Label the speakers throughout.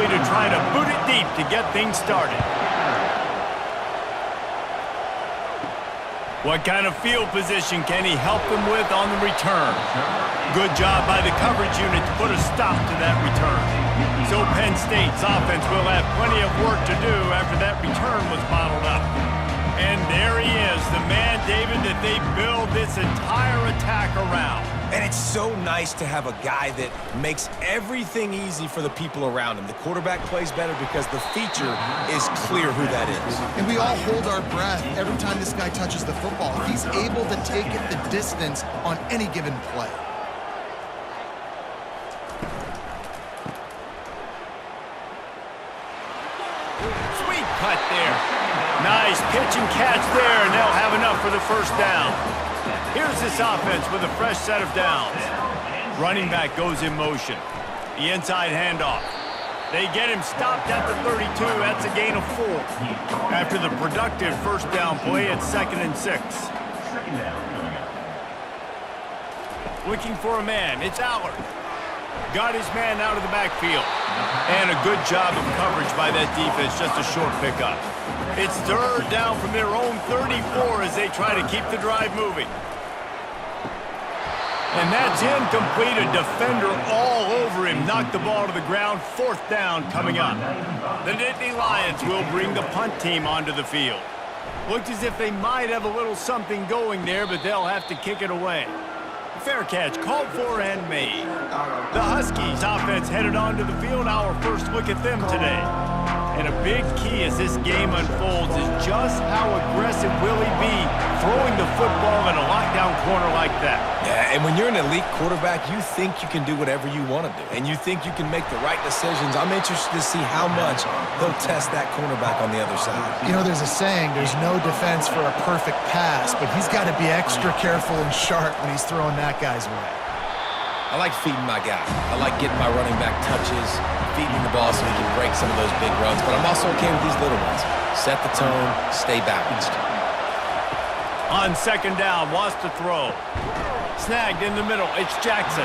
Speaker 1: likely to try to boot it deep to get things started. What kind of field position can he help them with on the return? Good job by the coverage unit to put a stop to that return. So Penn State's offense will have plenty of work to do after that return was bottled up. And there he is, the man, David, that they build this entire attack around.
Speaker 2: And it's so nice to have a guy that makes everything easy for the people around him. The quarterback plays better because the feature is clear who that is.
Speaker 3: And we all hold our breath every time this guy touches the football. He's able to take it the distance on any given play.
Speaker 1: Sweet cut there. Nice pitch and catch there, and they'll have enough for the first down. Here's this offense with a fresh set of downs. Running back goes in motion. The inside handoff. They get him stopped at the 32. That's a gain of 4. After the productive first down play, it's 2nd and 6. Looking for a man. It's Allard. Got his man out of the backfield. And a good job of coverage by that defense. Just a short pickup. It's 3rd down from their own 34 as they try to keep the drive moving. And that's incomplete. A defender all over him. Knocked the ball to the ground. 4th down coming up. The Nittany Lions will bring the punt team onto the field. Looked as if they might have a little something going there, but they'll have to kick it away. Fair catch called for and made. The Huskies offense headed onto the field. Our first look at them today. And a big key as this game unfolds is just how aggressive will he be throwing the football in a lockdown corner like that.
Speaker 2: Yeah, and when you're an elite quarterback, you think you can do whatever you want to do. And you think you can make the right decisions. I'm interested to see how much he'll test that cornerback on the other side.
Speaker 3: You know, there's a saying, there's no defense for a perfect pass, but he's got to be extra careful and sharp when he's throwing that guy's way.
Speaker 2: I like feeding my guy. I like getting my running back touches, feeding the ball so he can break some of those big runs, but I'm also okay with these little ones. Set the tone, stay balanced.
Speaker 1: On 2nd down, wants to throw. Snagged in the middle, it's Jackson.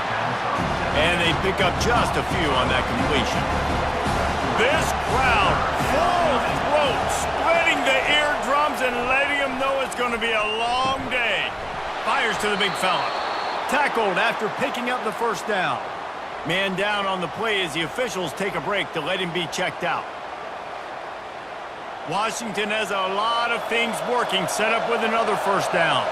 Speaker 1: And they pick up just a few on that completion. This crowd, full throat, splitting the eardrums and letting them know it's going to be a long day. Fires to the big fella. Tackled after picking up the first down. Man down on the play as the officials take a break to let him be checked out. Washington has a lot of things working, set up with another first down.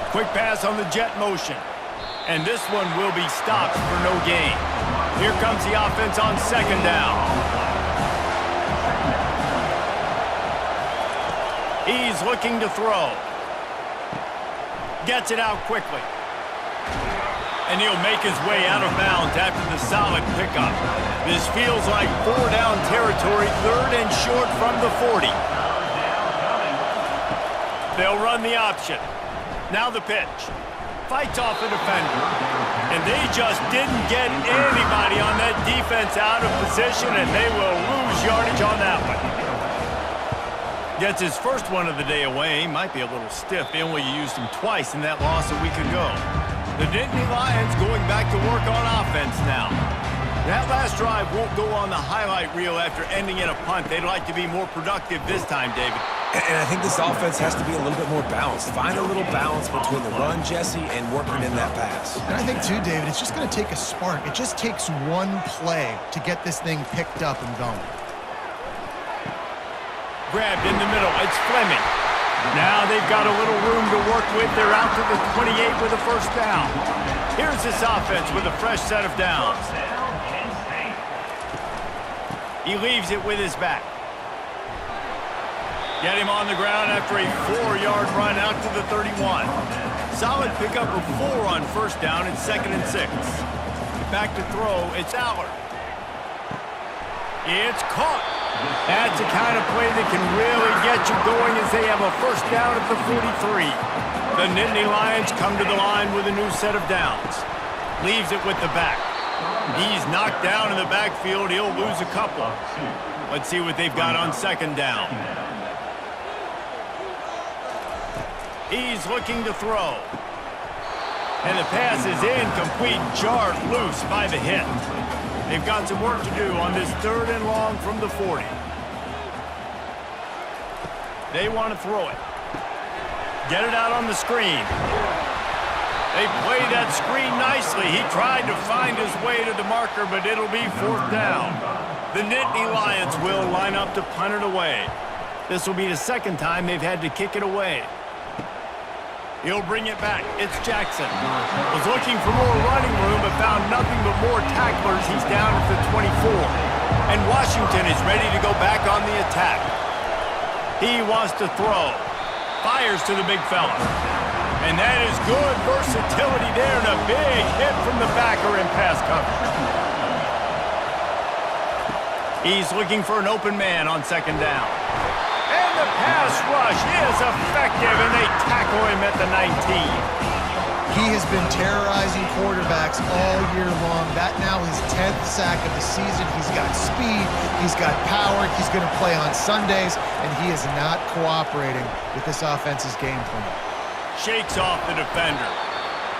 Speaker 1: Quick pass on the jet motion. And this one will be stopped for no gain. Here comes the offense on 2nd down. He's looking to throw. Gets it out quickly. And he'll make his way out of bounds after the solid pickup. This feels like 4-down territory, 3rd and short from the 40. They'll run the option. Now the pitch. Fights off a defender. And they just didn't get anybody on that defense out of position, and they will lose yardage on that one. Gets his first one of the day away. Might be a little stiff. They only used him twice in that loss a week ago. The Nittany Lions going back to work on offense now. That last drive won't go on the highlight reel after ending in a punt. They'd like to be more productive this time, David.
Speaker 2: And I think this offense has to be a little bit more balanced. Find a little balance between the run, Jesse, and working in that pass.
Speaker 3: And I think, too, David, it's just going to take a spark. It just takes one play to get this thing picked up and going.
Speaker 1: Grabbed in the middle. It's Fleming. Now they've got a little room to work with. They're out to the 28 with a first down. Here's this offense with a fresh set of downs. He leaves it with his back. Get him on the ground after a 4-yard run out to the 31. Solid pickup of 4 on first down. It's 2nd and 6. Back to throw. It's Allard. It's caught. That's the kind of play that can really get you going as they have a first down at the 43. The Nittany Lions come to the line with a new set of downs. Leaves it with the back. He's knocked down in the backfield. He'll lose a couple. Let's see what they've got on 2nd down. He's looking to throw. And the pass is incomplete, jarred loose by the hit. They've got some work to do on this 3rd and long from the 40. They want to throw it. Get it out on the screen. They play that screen nicely. He tried to find his way to the marker, but it'll be 4th down. The Nittany Lions will line up to punt it away. This will be the 2nd time they've had to kick it away. He'll bring it back. It's Jackson. Was looking for more running room, but found nothing but more tacklers. He's down at the 24. And Washington is ready to go back on the attack. He wants to throw. Fires to the big fella. And that is good versatility there, and a big hit from the backer in pass coverage. He's looking for an open man on 2nd down. And the pass rush is effective, and they tackle him at the 19.
Speaker 3: He has been terrorizing quarterbacks all year long. That now his 10th sack of the season. He's got speed, he's got power, he's going to play on Sundays, and he is not cooperating with this offense's game plan.
Speaker 1: Shakes off the defender.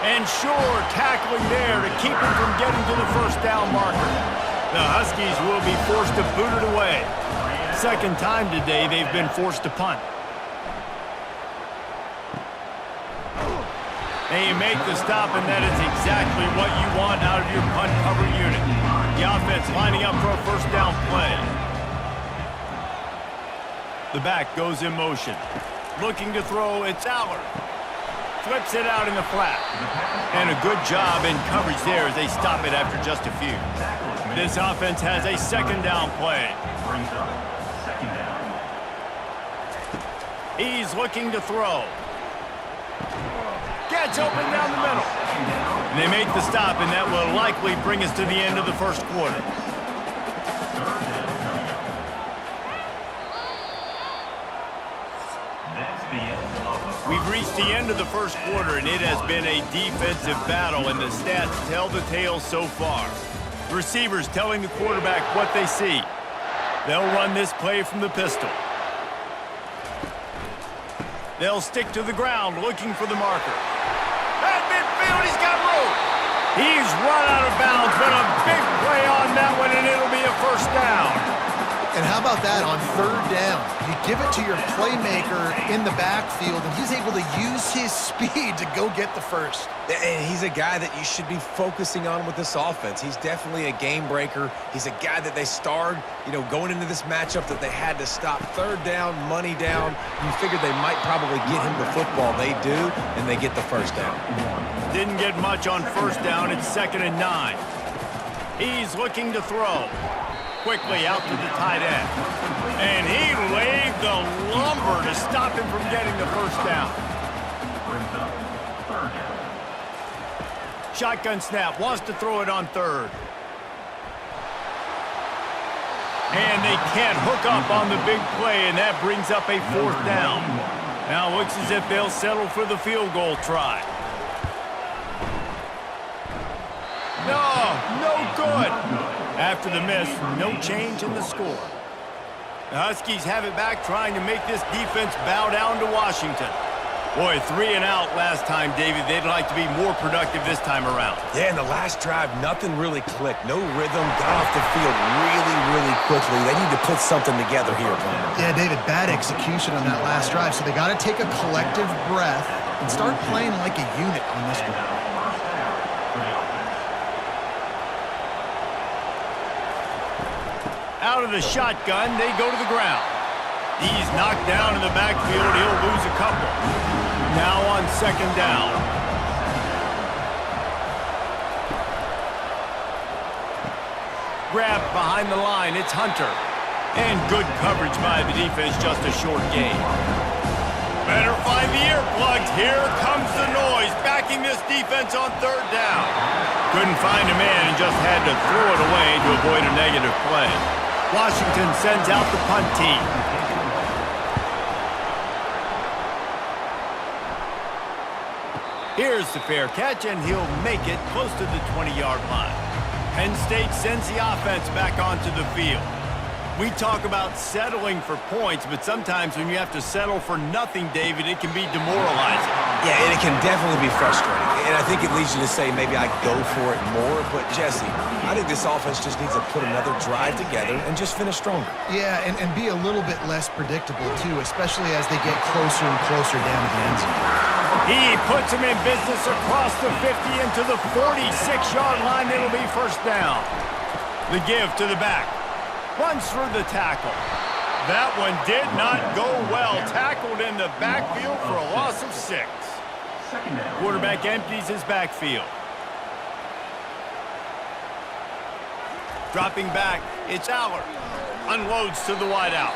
Speaker 1: And sure, tackling there to keep him from getting to the 1st down marker. The Huskies will be forced to boot it away. 2nd time today they've been forced to punt. And you make the stop, and that is exactly what you want out of your punt cover unit. The offense lining up for a 1st down play. The back goes in motion. Looking to throw, it's Allard. Flips it out in the flat. And a good job in coverage there as they stop it after just a few. This offense has a 2nd down play. He's looking to throw. Gets open down the middle. And they make the stop, and that will likely bring us to the end of the 1st quarter. We've reached the end of the 1st quarter, and it has been a defensive battle, and the stats tell the tale so far. The receivers telling the quarterback what they see. They'll run this play from the pistol. They'll stick to the ground looking for the marker. At midfield, he's got room. He's run out of bounds, but a big play on that one, and it'll be a 1st down.
Speaker 3: And how about that on 3rd down? You give it to your playmaker in the backfield, and he's able to use his speed to go get the 1st.
Speaker 2: And he's a guy that you should be focusing on with this offense. He's definitely a game breaker. He's a guy that they starred, going into this matchup that they had to stop. 3rd down, money down. You figured they might probably get him the football. They do, and they get the 1st down.
Speaker 1: Didn't get much on 1st down. It's 2nd and 9. He's looking to throw. Quickly out to the tight end. And he laid the lumber to stop him from getting the 1st down. Shotgun snap, wants to throw it on 3rd. And they can't hook up on the big play, and that brings up a 4th down. Now it looks as if they'll settle for the field goal try. No good. After the miss, no change in the score. The Huskies have it back, trying to make this defense bow down to Washington. Boy, 3 and out last time, David. They'd like to be more productive this time around.
Speaker 2: Yeah, in the last drive, nothing really clicked. No rhythm, got off the field really quickly. They need to put something together here, Penn.
Speaker 3: Yeah, David, bad execution on that last drive, so they got to take a collective breath and start playing like a unit on this one.
Speaker 1: Out of the shotgun, they go to the ground. He's knocked down in the backfield. He'll lose a couple. Now on 2nd down. Grabbed behind the line. It's Hunter. And good coverage by the defense, just a short gain. Better find the earplugs. Here comes the noise, backing this defense on 3rd down. Couldn't find a man and just had to throw it away to avoid a negative play. Washington sends out the punt team. Here's the fair catch, and he'll make it close to the 20-yard line. Penn State sends the offense back onto the field. We talk about settling for points, but sometimes when you have to settle for nothing, David, it can be demoralizing.
Speaker 2: Yeah, and it can definitely be frustrating. And I think it leads you to say maybe I go for it more. But, Jesse, I think this offense just needs to put another drive together and just finish stronger.
Speaker 3: Yeah, and be a little bit less predictable, too, especially as they get closer and closer down to the end zone.
Speaker 1: He puts him in business across the 50 into the 46-yard line. It'll be first down. The give to the back. Runs through the tackle. That one did not go well. Tackled in the backfield for a loss of 6. Quarterback empties his backfield. Dropping back, it's Allard. Unloads to the wideout.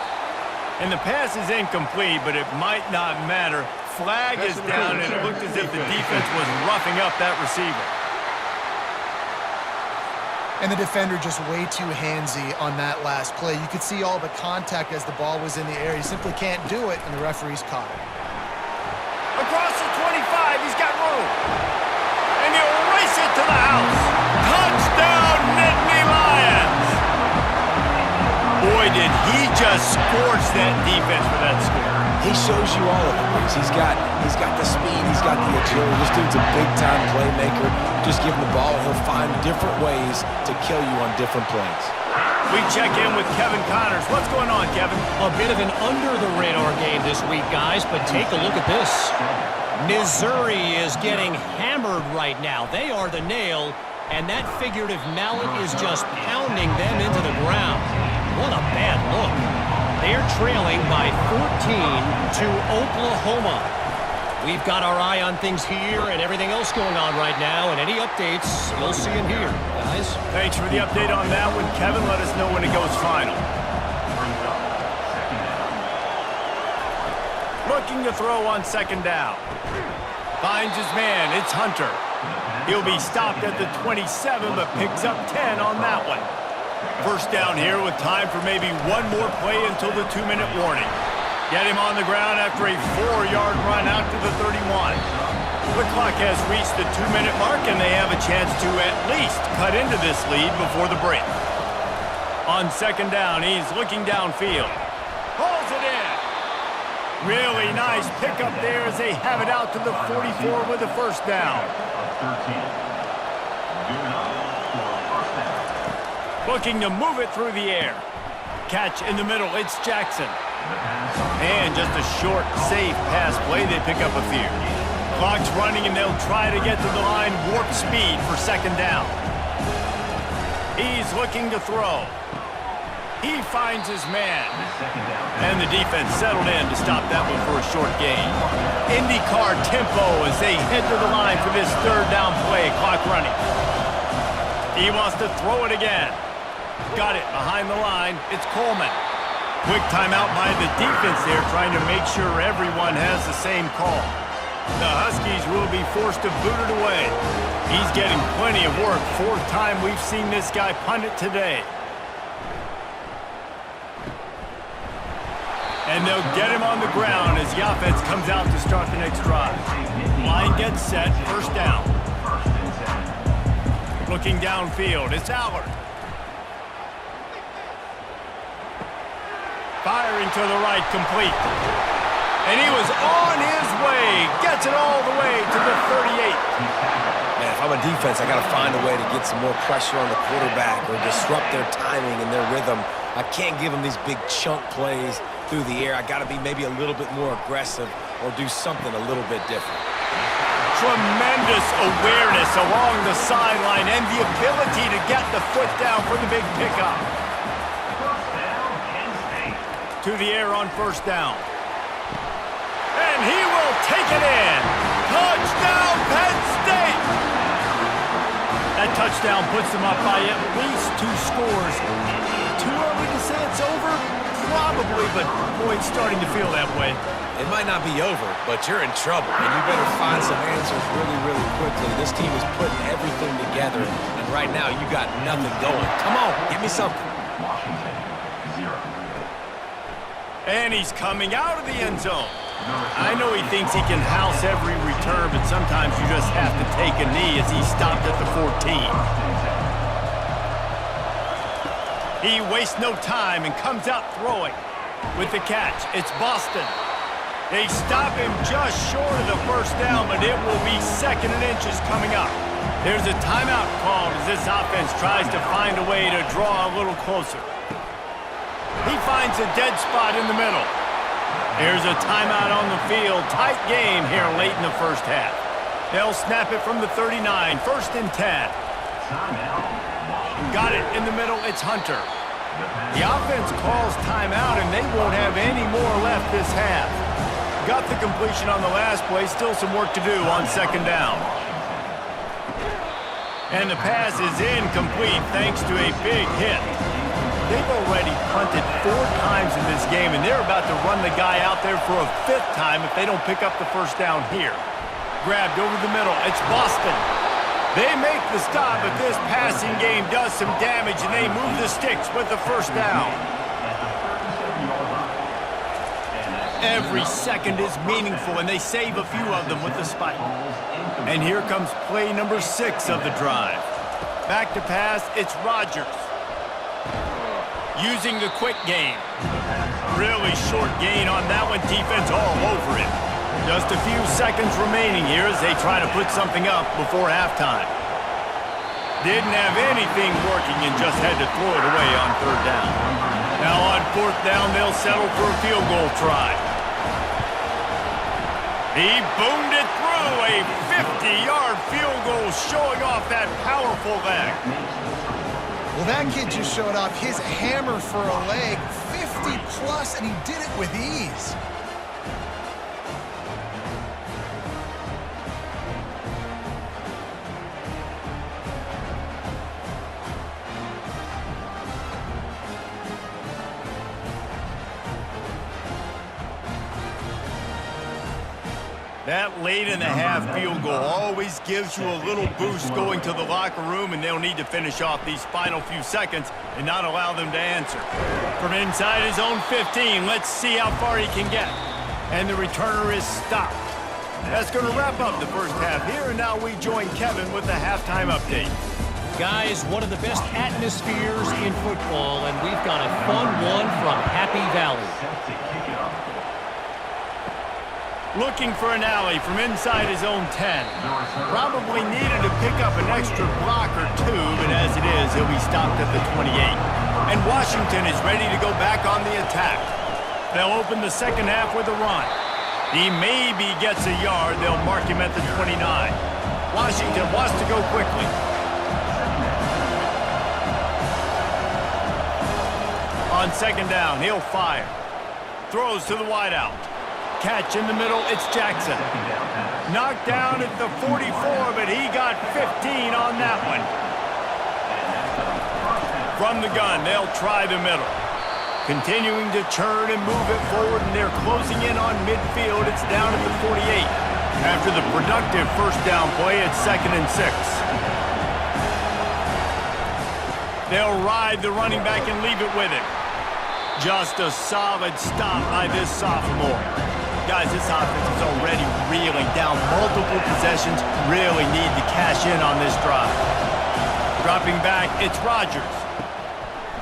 Speaker 1: And the pass is incomplete, but it might not matter. Flag is down, and it looked as if the defense was roughing up that receiver.
Speaker 3: And the defender just way too handsy on that last play. You could see all the contact as the ball was in the air. He simply can't do it, and the referee's caught it.
Speaker 1: Across the 25, he's got room. And he'll race it to the house. Touchdown, Nittany Lions! Boy, did he just scorch that defense for that score.
Speaker 2: He shows you all of it, Riggs. He's got the speed, he's got the agility. This dude's a big-time playmaker. Just give him the ball, and he'll find different ways to kill you on different plays.
Speaker 1: We check in with Kevin Connors. What's going on, Kevin?
Speaker 4: A bit of an under-the-radar game this week, guys, but take a look at this. Missouri is getting hammered right now. They are the nail, and that figurative mallet is just pounding them into the ground. What a bad look. They're trailing by 14 to Oklahoma. We've got our eye on things here and everything else going on right now, and any updates, you'll see them here, guys.
Speaker 1: Thanks for the update on that one, Kevin. Let us know when it goes final. Looking to throw on second down. Finds his man. It's Hunter. He'll be stopped at the 27, but picks up 10 on that one. First down here with time for maybe one more play until the 2-minute warning. Get him on the ground after a 4-yard run out to the 31. The clock has reached the 2-minute mark, and they have a chance to at least cut into this lead before the break. On second down, he's looking downfield. Pulls it in. Really nice pickup there as they have it out to the 44 with a first down. Looking to move it through the air. Catch in the middle, it's Jackson. And just a short, safe pass play, they pick up a few. Clock's running, and they'll try to get to the line warp speed for second down. He's looking to throw. He finds his man. And the defense settled in to stop that one for a short gain. IndyCar tempo as they head to the line for this third down play. Clock running. He wants to throw it again. Got it behind the line. It's Coleman. Quick timeout by the defense there, trying to make sure everyone has the same call. The Huskies will be forced to boot it away. He's getting plenty of work. 4th time we've seen this guy punt it today. And they'll get him on the ground as the offense comes out to start the next drive. Line gets set, first down. Looking downfield, it's Allard. Firing to the right, complete. And he was on his way. Gets it all the way to the 38.
Speaker 2: Man, if I'm a defense, I got to find a way to get some more pressure on the quarterback or disrupt their timing and their rhythm. I can't give them these big chunk plays through the air. I got to be maybe a little bit more aggressive or do something a little bit different.
Speaker 1: Tremendous awareness along the sideline and the ability to get the foot down for the big pickup. To the air on first down. And he will take it in. Touchdown, Penn State! That touchdown puts them up by at least 2 scores. Too early to say it's over? Probably, but boy, it's starting to feel that way.
Speaker 2: It might not be over, but you're in trouble, and you better find some answers really, really quickly. This team is putting everything together, and right now you got nothing going. Come on, give me something.
Speaker 1: And he's coming out of the end zone. I know he thinks he can house every return, but sometimes you just have to take a knee as he stopped at the 14. He wastes no time and comes out throwing. With the catch, it's Boston. They stop him just short of the first down, but it will be 2nd and inches coming up. There's a timeout called as this offense tries to find a way to draw a little closer. He finds a dead spot in the middle. There's a timeout on the field. Tight game here late in the first half. They'll snap it from the 39, 1st and 10. Got it in the middle. It's Hunter. The offense calls timeout, and they won't have any more left this half. Got the completion on the last play. Still some work to do on 2nd down. And the pass is incomplete thanks to a big hit. They've already punted 4 times in this game, and they're about to run the guy out there for a 5th time if they don't pick up the first down here. Grabbed over the middle. It's Boston. They make the stop, but this passing game does some damage, and they move the sticks with the first down. Every second is meaningful, and they save a few of them with the spike. And here comes play number 6 of the drive. Back to pass, it's Rodgers. Using the quick game. Really short gain on that one. Defense all over it. Just a few seconds remaining here as they try to put something up before halftime. Didn't have anything working and just had to throw it away on 3rd down. Now on 4th down, they'll settle for a field goal try. He boomed it through. A 50-yard field goal showing off that powerful leg.
Speaker 3: Well, that kid just showed off his hammer for a leg, 50+, and he did it with ease.
Speaker 1: That late in the half field goal always gives you a little boost going to the locker room, and they'll need to finish off these final few seconds and not allow them to answer. From inside his own 15, let's see how far he can get. And the returner is stopped. That's going to wrap up the first half here, and now we join Kevin with the halftime update.
Speaker 4: Guys, one of the best atmospheres in football, and we've got a fun one from Happy Valley.
Speaker 1: Looking for an alley from inside his own 10. Probably needed to pick up an extra block or 2, but as it is, he'll be stopped at the 28. And Washington is ready to go back on the attack. They'll open the second half with a run. He maybe gets a yard. They'll mark him at the 29. Washington wants to go quickly. On 2nd down, he'll fire. Throws to the wideout. Catch in the middle, it's Jackson. Knocked down at the 44, but he got 15 on that one. From the gun, they'll try the middle. Continuing to churn and move it forward, and they're closing in on midfield. It's down at the 48. After the productive first down play, it's 2nd and 6. They'll ride the running back and leave it with him. Just a solid stop by this sophomore. Guys, this offense is already reeling down multiple possessions. Really need to cash in on this drive. Dropping back, it's Rodgers.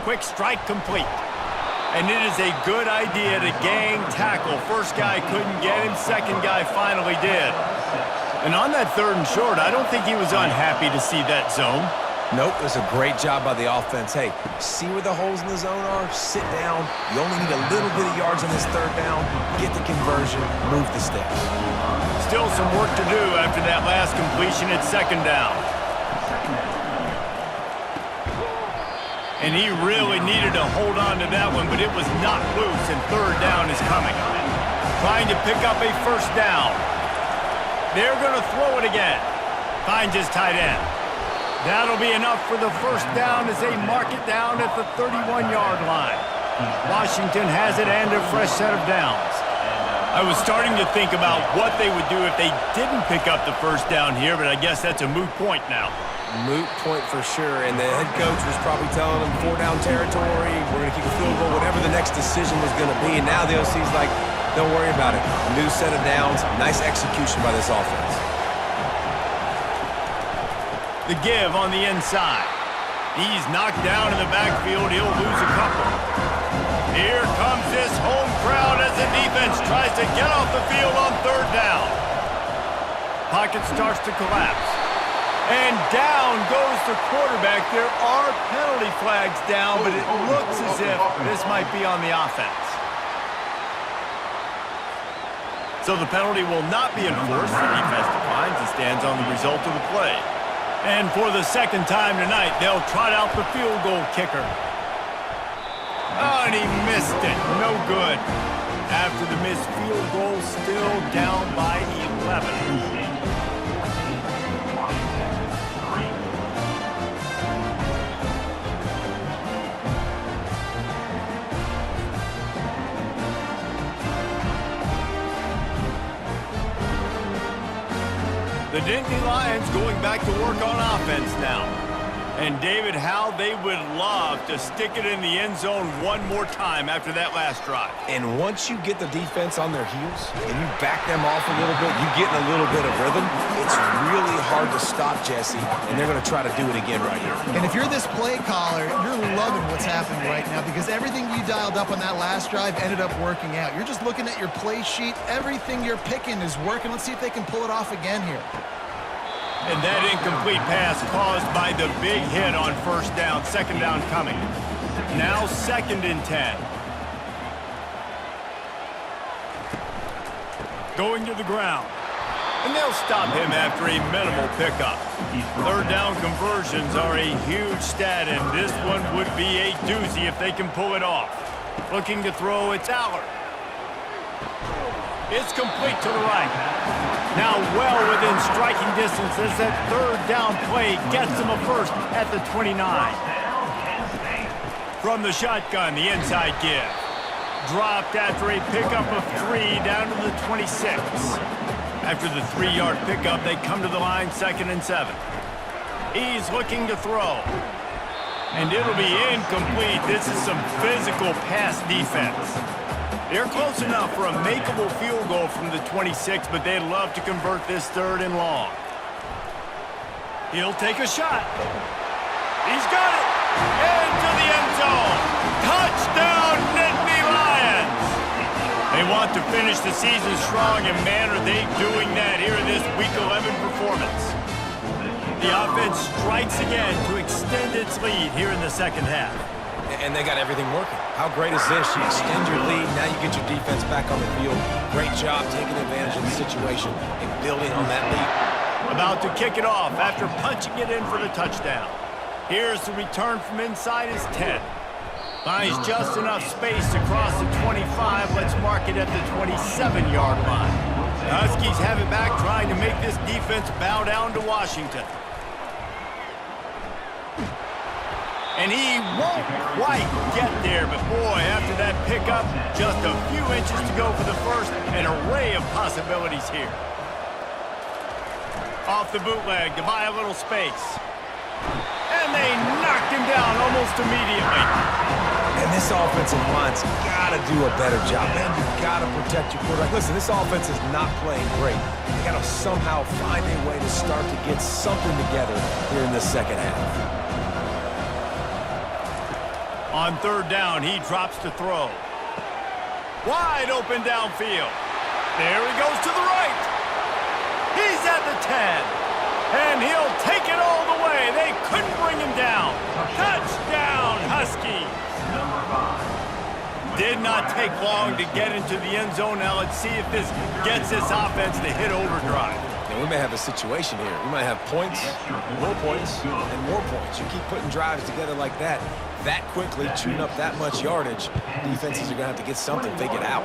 Speaker 1: Quick strike complete. And it is a good idea to gang tackle. First guy couldn't get him. Second guy finally did. And on that 3rd and short, I don't think he was unhappy to see that zone.
Speaker 2: Nope, it was a great job by the offense. Hey, see where the holes in the zone are? Sit down. You only need a little bit of yards on this 3rd down. Get the conversion. Move the sticks.
Speaker 1: Still some work to do after that last completion at 2nd down. And he really needed to hold on to that one, but it was not loose, and 3rd down is coming. Trying to pick up a first down. They're going to throw it again. Finds his tight end. That'll be enough for the first down as they mark it down at the 31-yard line. Washington has it and a fresh set of downs. I was starting to think about what they would do if they didn't pick up the first down here, but I guess that's a moot point now.
Speaker 2: Moot point for sure, and the head coach was probably telling them 4-down territory, we're going to kick a field goal, whatever the next decision was going to be, and now the OC's like, don't worry about it. New set of downs, nice execution by this offense.
Speaker 1: The give on the inside. He's knocked down in the backfield. He'll lose a couple. Here comes this home crowd. crowd as the defense tries to get off the field on third down. Pocket starts to collapse. And down goes the quarterback. There are penalty flags down, but it looks as if this might be on the offense. So the penalty will not be enforced. The defense declines and stands on the result of the play. And for the second time tonight, they'll trot out the field goal kicker. Oh, and he missed it. No good. After the missed field goal, still down by 11. The Nittany Lions going back to work on offense now. And David, how they would love to stick it in the end zone one more time after that last drive.
Speaker 2: And once you get the defense on their heels and you back them off a little bit, you get in a little bit of rhythm, it's really hard to stop Jesse, and they're going to try to do it again right here.
Speaker 3: And if you're this play caller, you're loving what's happening right now because everything you dialed up on that last drive ended up working out. You're just looking at your play sheet. Everything you're picking is working. Let's see if they can pull it off again here.
Speaker 1: And that incomplete pass caused by the big hit on first down. Second down coming. Now 2nd and 10. Going to the ground. And they'll stop him after a minimal pickup. Third down conversions are a huge stat, and this one would be a doozy if they can pull it off. Looking to throw, it's Allard. It's complete to the right. Now well within striking distance as that third down play gets him a first at the 29. From the shotgun, the inside give. Dropped after a pickup of 3 down to the 26. After the 3-yard pickup, they come to the line 2nd and 7. He's looking to throw. And it'll be incomplete. This is some physical pass defense. They're close enough for a makeable field goal from the 26, but they'd love to convert this 3rd and long. He'll take a shot. He's got it. Into the end zone. Touchdown, Nittany Lions. They want to finish the season strong, and man, are they doing that here in this Week 11 performance. The offense strikes again to extend its lead here in the second half.
Speaker 2: And they got everything working. How great is this? You extend your lead, now you get your defense back on the field. Great job taking advantage of the situation and building on that lead.
Speaker 1: About to kick it off after punching it in for the touchdown. Here's the return from inside his 10. Finds just enough space to cross the 25. Let's mark it at the 27-yard line. The Huskies have it back, trying to make this defense bow down to Washington. And he won't quite get there, but boy, after that pickup, just a few inches to go for the first, an array of possibilities here. Off the bootleg to buy a little space. And they knocked him down almost immediately.
Speaker 2: And this offensive line's got to do a better job, man. You got to protect your quarterback. Listen, this offense is not playing great. They got to somehow find a way to start to get something together here in the second half.
Speaker 1: On third down, he drops to throw. Wide open downfield. There he goes to the right. He's at the 10. And he'll take it all the way. They couldn't bring him down. Touchdown, Huskies. Did not take long to get into the end zone. Now let's see if this gets this offense to hit overdrive.
Speaker 2: Now we may have a situation here. We might have points, and more points. You keep putting drives together like that quickly, chewing up that much yardage, defenses are going to have to get something figured out.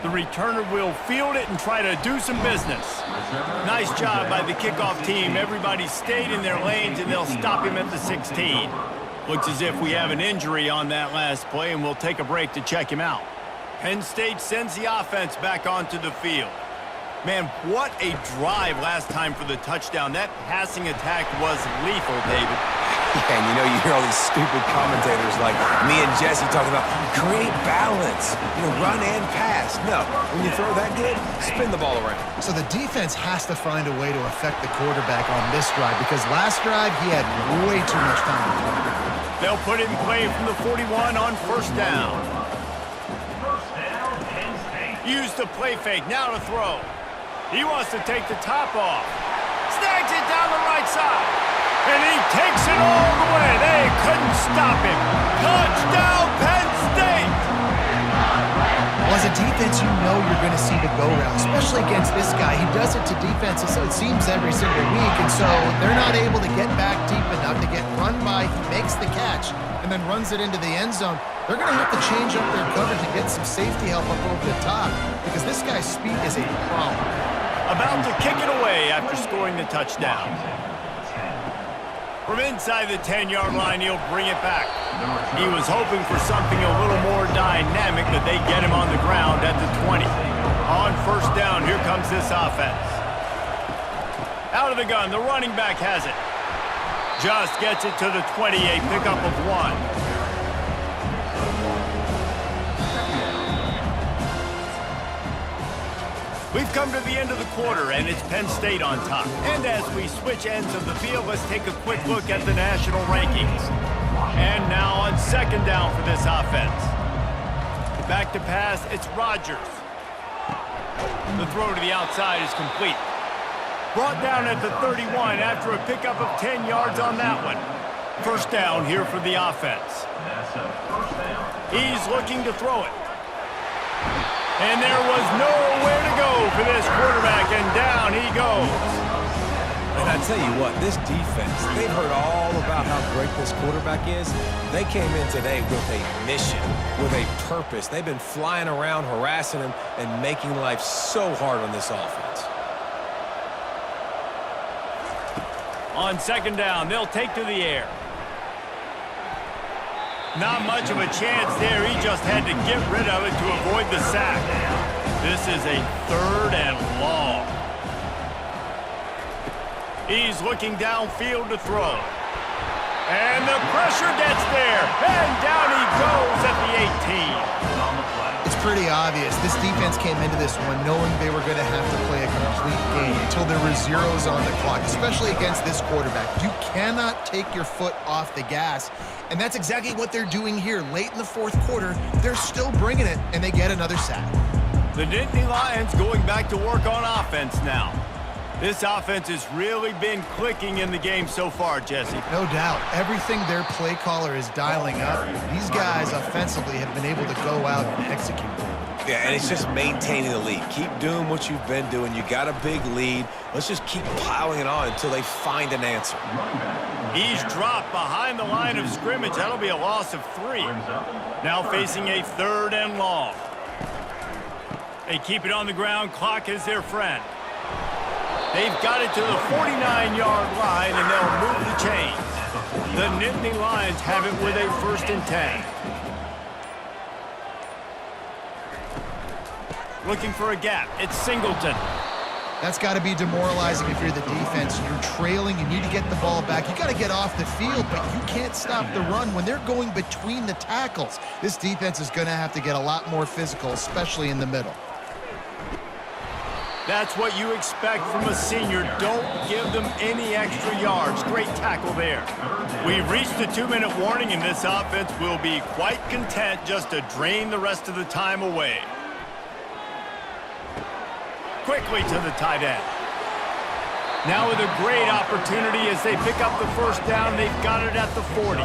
Speaker 1: The returner will field it and try to do some business. Nice job by the kickoff team. Everybody stayed in their lanes, and they'll stop him at the 16. Looks as if we have an injury on that last play, and we'll take a break to check him out. Penn State sends the offense back onto the field. Man, what a drive last time for the touchdown. That passing attack was lethal, David.
Speaker 2: Yeah, and you know, you hear all these stupid commentators like me and Jesse talking about create balance, run and pass. No, when you throw that good, spin the ball around.
Speaker 3: So the defense has to find a way to affect the quarterback on this drive because last drive he had way too much time to throw.
Speaker 1: They'll put it in play from the 41 on first down. Use the play fake, now to throw. He wants to take the top off. Snags it down the right side. And he takes it all the way. They couldn't stop him. Touchdown, Penn State!
Speaker 3: Well, as a defense, you know you're going to see the go-round, especially against this guy. He does it to defenses, so it seems, every single week, and so they're not able to get back deep enough to get run by. He makes the catch and then runs it into the end zone. They're going to have to change up their coverage and get some safety help up over the top because this guy's speed is a problem.
Speaker 1: About to kick it away after scoring the touchdown. From inside the 10-yard line, he'll bring it back. He was hoping for something a little more dynamic, but they get him on the ground at the 20. On first down, here comes this offense. Out of the gun, the running back has it. Just gets it to the 20, a pickup of 1. We've come to the end of the quarter, and it's Penn State on top. And as we switch ends of the field, let's take a quick look at the national rankings. And now on second down for this offense. Back to pass, it's Rodgers. The throw to the outside is complete. Brought down at the 31 after a pickup of 10 yards on that one. First down here for the offense. He's looking to throw it. And there was nowhere to go for this quarterback, and down he goes.
Speaker 2: And I tell you what, this defense, they've heard all about how great this quarterback is. They came in today with a mission, with a purpose. They've been flying around, harassing him, and making life so hard on this offense.
Speaker 1: On second down, they'll take to the air. Not much of a chance there. He just had to get rid of it to avoid the sack. This is a 3rd and long. He's looking downfield to throw. And the pressure gets there. And down he goes at the 18.
Speaker 3: It's pretty obvious. This defense came into this one knowing they were going to have to play a complete game until there were zeros on the clock, especially against this quarterback. You cannot take your foot off the gas, and that's exactly what they're doing here. Late in the 4th quarter, they're still bringing it, and they get another sack.
Speaker 1: The Nittany Lions going back to work on offense now. This offense has really been clicking in the game so far, Jesse.
Speaker 3: No doubt. Everything their play caller is dialing up, these guys offensively have been able to go out and execute.
Speaker 2: Yeah, and it's just maintaining the lead. Keep doing what you've been doing. You got a big lead. Let's just keep piling it on until they find an answer.
Speaker 1: He's dropped behind the line of scrimmage. That'll be a loss of 3. Now facing a 3rd and long. They keep it on the ground. Clock is their friend. They've got it to the 49-yard line, and they'll move the chains. The Nittany Lions have it with a 1st and 10. Looking for a gap. It's Singleton.
Speaker 3: That's got to be demoralizing if you're the defense. You're trailing. You need to get the ball back. You got to get off the field, but you can't stop the run when they're going between the tackles. This defense is going to have to get a lot more physical, especially in the middle.
Speaker 1: That's what you expect from a senior. Don't give them any extra yards. Great tackle there. We've reached the 2-minute warning, and this offense will be quite content just to drain the rest of the time away. Quickly to the tight end. Now with a great opportunity as they pick up the 1st down. They've got it at the 40.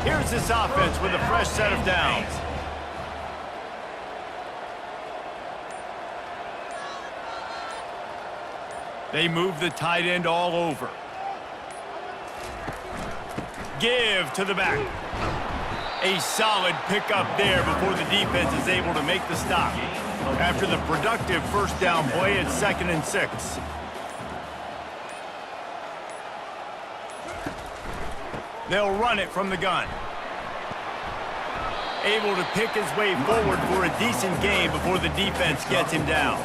Speaker 1: Here's this offense with a fresh set of downs. They move the tight end all over. Give to the back. A solid pickup there before the defense is able to make the stop. After the productive 1st down play, it's 2nd and 6. They'll run it from the gun. Able to pick his way forward for a decent gain before the defense gets him down.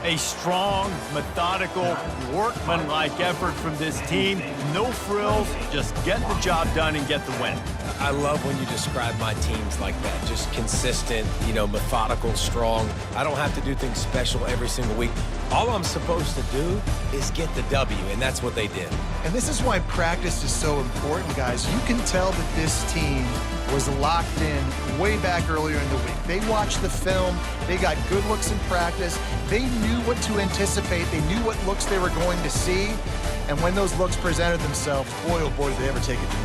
Speaker 1: A strong, methodical, workmanlike effort from this team. No frills, just get the job done and get the win.
Speaker 2: I love when you describe my teams like that. Just consistent, you know, methodical, strong. I don't have to do things special every single week. All I'm supposed to do is get the W, and that's what they did.
Speaker 3: And this is why practice is so important, guys. You can tell that this team was locked in way back earlier in the week. They watched the film. They got good looks in practice. They knew what to anticipate. They knew what looks they were going to see. And when those looks presented themselves, boy, oh boy, did they ever take advantage.